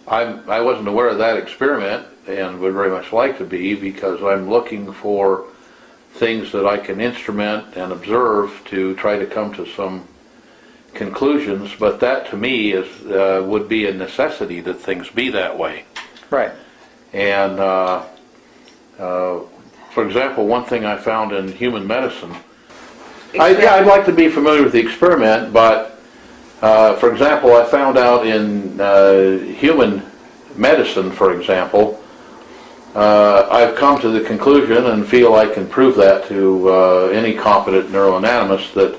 I wasn't aware of that experiment, and would very much like to be, because I'm looking for things that I can instrument and observe to try to come to some conclusions. But that, to me, would be a necessity that things be that way. Right. And for example, one thing I found in human medicine, I'd like to be familiar with the experiment, but for example, I found out in human medicine, for example, I've come to the conclusion, and feel I can prove that to any competent neuroanatomist, that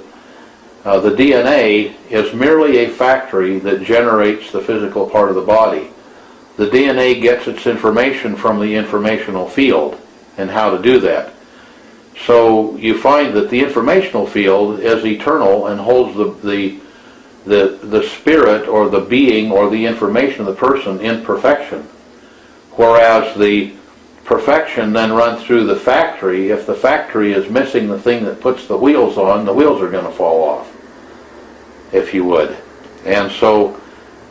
the DNA is merely a factory that generates the physical part of the body. The DNA gets its information from the informational field, and how to do that. So you find that the informational field is eternal and holds the spirit or the being or the information of the person in perfection, whereas the perfection then run through the factory, if the factory is missing the thing that puts the wheels on, the wheels are going to fall off, if you would. And so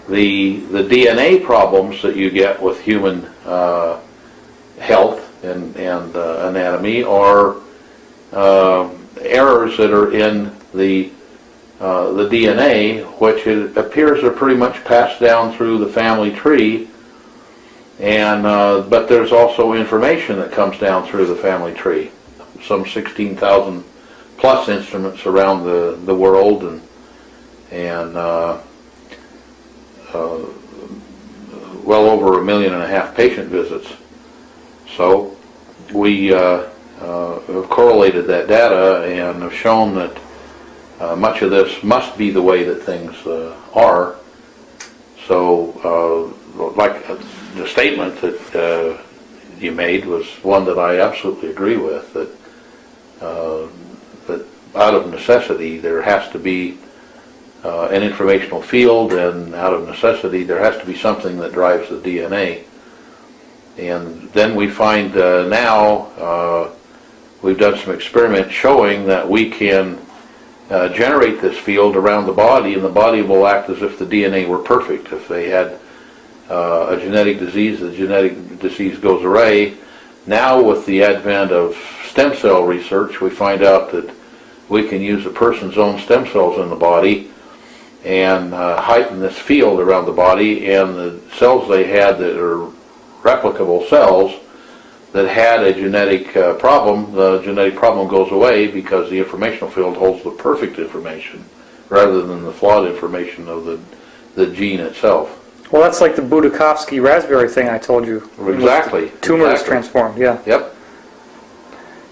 the DNA problems that you get with human health and anatomy are errors that are in the DNA, which it appears are pretty much passed down through the family tree, and but there's also information that comes down through the family tree. Some 16,000 plus instruments around the world, and well over 1.5 million patient visits. So we have correlated that data and have shown that much of this must be the way that things are. So like the statement that you made was one that I absolutely agree with, that that out of necessity there has to be an informational field, and out of necessity there has to be something that drives the DNA. And then we find now we've done some experiments showing that we can generate this field around the body, and the body will act as if the DNA were perfect. If they had a genetic disease, the genetic disease goes away. Now with the advent of stem cell research, we find out that we can use a person's own stem cells in the body and heighten this field around the body, and the cells they had that are replicable cells that had a genetic problem, the genetic problem goes away because the informational field holds the perfect information rather than the flawed information of the gene itself. Well, that's like the Budakovsky raspberry thing I told you. Exactly. Tumor is transformed, yeah. Yep.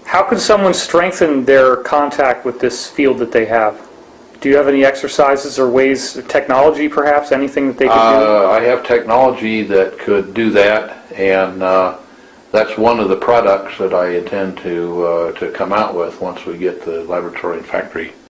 How could someone strengthen their contact with this field that they have? Do you have any exercises or ways, technology perhaps, anything that they could do? I have technology that could do that, and that's one of the products that I intend to come out with once we get the laboratory and factory